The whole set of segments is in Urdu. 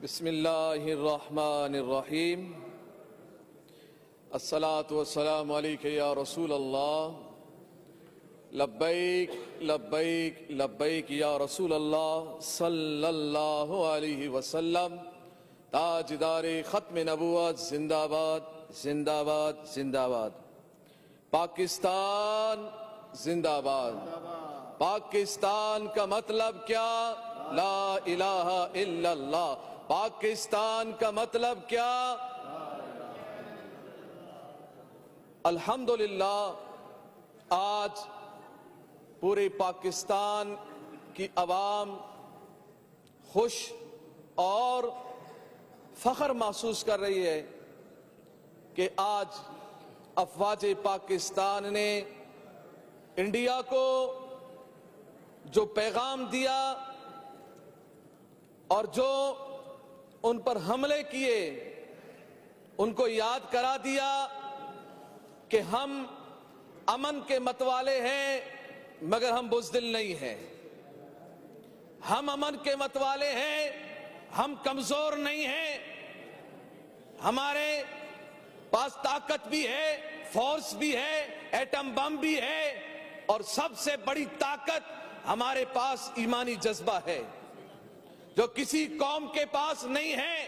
بسم اللہ الرحمن الرحیم الصلاة والسلام علیک یا رسول اللہ لبیک لبیک لبیک یا رسول اللہ صلی اللہ علیہ وسلم تاجدار ختم نبوت زندہ باد زندہ باد زندہ باد پاکستان زندہ باد پاکستان کا مطلب کیا لا الہ الا اللہ پاکستان کا مطلب کیا الحمدللہ آج پورے پاکستان کی عوام خوش اور فخر محسوس کر رہی ہے کہ آج افواج پاکستان نے انڈیا کو جو پیغام دیا اور جو ان پر حملے کیے ان کو یاد کرا دیا کہ ہم امن کے متوالے ہیں مگر ہم بزدل نہیں ہیں، ہم امن کے متوالے ہیں، ہم کمزور نہیں ہیں، ہمارے پاس طاقت بھی ہے، فورس بھی ہے، ایٹم بم بھی ہے، اور سب سے بڑی طاقت ہمارے پاس ایمانی جذبہ ہے جو کسی قوم کے پاس نہیں ہے،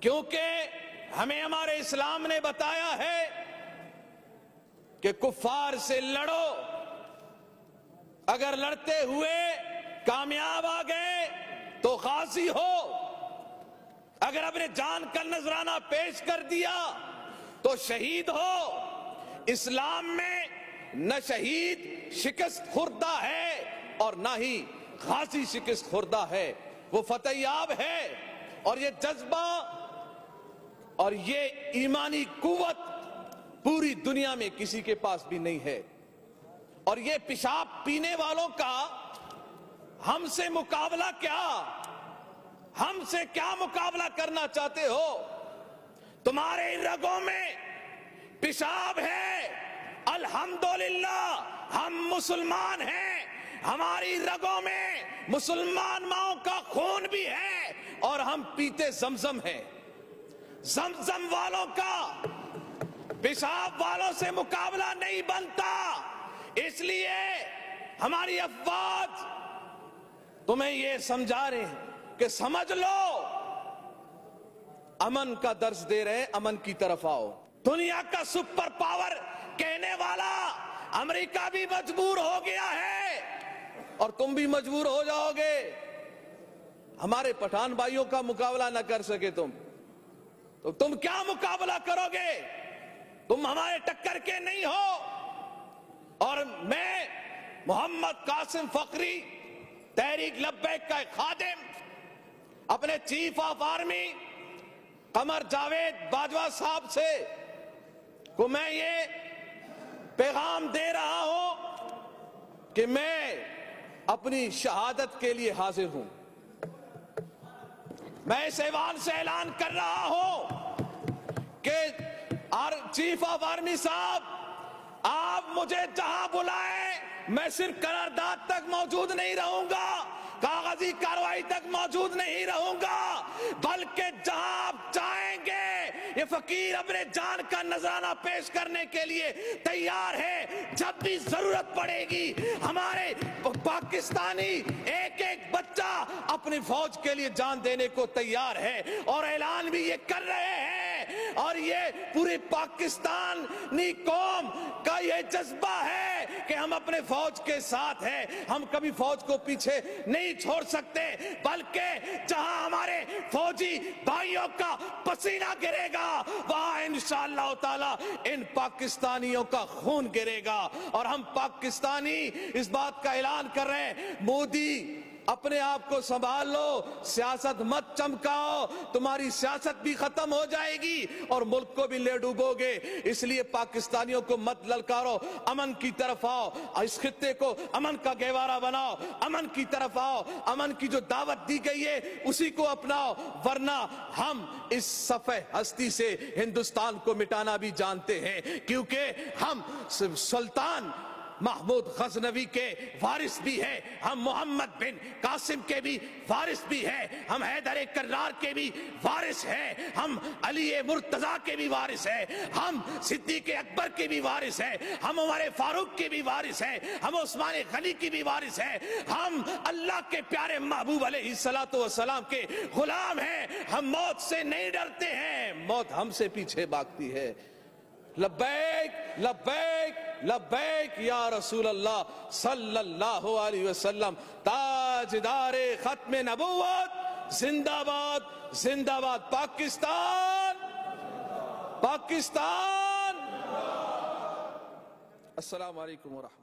کیونکہ ہمیں ہمارے اسلام نے بتایا ہے کہ کفار سے لڑو، اگر لڑتے ہوئے کامیاب آ گئے تو غازی ہو، اگر اپنے جان کا نذرانہ پیش کر دیا تو شہید ہو۔ اسلام میں نہ شہید شکست خوردہ ہے اور نہ ہی غازی شکست خوردہ ہے، وہ فتح یاب ہے، اور یہ جذبہ اور یہ ایمانی قوت پوری دنیا میں کسی کے پاس بھی نہیں ہے۔ اور یہ پیشاب پینے والوں کا ہم سے مقابلہ کیا؟ ہم سے کیا مقابلہ کرنا چاہتے ہو؟ تمہارے رگوں میں پیشاب ہے، الحمدللہ ہم مسلمان ہیں، ہماری رگوں میں مسلمان ماؤں کا خون بھی ہے اور ہم پیتے زمزم ہیں۔ زمزم والوں کا پیشاب والوں سے مقابلہ نہیں بنتا، اس لیے ہماری افواج تمہیں یہ سمجھا رہے ہیں کہ سمجھ لو، امن کا درس دے رہے ہیں، امن کی طرف آؤ۔ دنیا کا سپر پاور کہنے والا امریکہ بھی مجبور ہو گیا ہے اور تم بھی مجبور ہو جاؤ گے۔ ہمارے پٹھان بھائیوں کا مقابلہ نہ کر سکے تو تم کیا مقابلہ کرو گے؟ تم ہمارے ٹکر کے نہیں ہو۔ اور میں محمد قاسم فخری تحریک لبیک کا ایک خادم اپنے chief of army Qamar Javed Bajwa صاحب سے کو میں یہ پیغام دے رہا ہوں کہ میں اپنی شہادت کے لیے حاضر ہوں۔ میں اس ایوان سے اعلان کر رہا ہوں کہ چیف آف آرمی صاحب، آپ مجھے جہاں بلائیں میں صرف قرارداد تک موجود نہیں رہوں گا، کاغذی کارروائی تک موجود نہیں رہوں گا، بلکہ جہاں آپ چاہیں گے یہ فقیر اپنے جان کا نذرانہ پیش کرنے کے لیے تیار ہے۔ جب بھی ضرورت پڑے گی ہمارے پاکستانی ایک ایک بچہ اپنی فوج کے لیے جان دینے کو تیار ہے، اور اعلان بھی یہ کر رہے ہیں، اور یہ پوری پاکستانی قوم کا یہ جذبہ ہے کہ ہم اپنے فوج کے ساتھ ہیں، ہم کبھی فوج کو پیچھے نہیں چھوڑ سکتے، بلکہ جہاں ہمارے فوجی بھائیوں کا پسینہ گرے گا وہاں انشاءاللہ تعالی ان پاکستانیوں کا خون گرے گا۔ اور ہم پاکستانی اس بات کا اعلان کر رہے ہیں، مودی اپنے آپ کو سنبھال لو، سیاست مت چمکاؤ، تمہاری سیاست بھی ختم ہو جائے گی اور ملک کو بھی لے ڈوبو گے۔ اس لیے پاکستانیوں کو مت للکارو، امن کی طرف آؤ، اس خطے کو امن کا گہوارہ بناؤ، امن کی طرف آؤ، امن کی جو دعوت دی گئی ہے اسی کو اپناؤ، ورنہ ہم اس صفحہ ہستی سے ہندوستان کو مٹانا بھی جانتے ہیں، کیونکہ ہم سلطان محمود غزنوی کے وارث بھی ہیں، ہم محمد بن قاسم کے بھی وارث بھی ہیں، ہم حیدر کرار کے بھی وارث ہیں، ہم علی مرتضیٰ کے بھی وارث ہیں، ہم صدیق اکبر کے بھی وارث ہیں، ہم عمر فاروق کے بھی وارث ہیں، ہم عثمان غنی کی بھی وارث ہیں، ہم اللہ کے پیارے محبوب علیہ الصلوۃ والسلام کے غلام ہیں، ہم موت سے نہیں ڈرتے ہیں، موت ہم سے پیچھے بھاگتی ہے۔ لبیک لبیک لبیک یا رسول اللہ صلی اللہ علیہ وسلم، تاجدار ختم نبوت، زندہ باد زندہ باد پاکستان، پاکستان۔ السلام علیکم ورحمۃ اللہ۔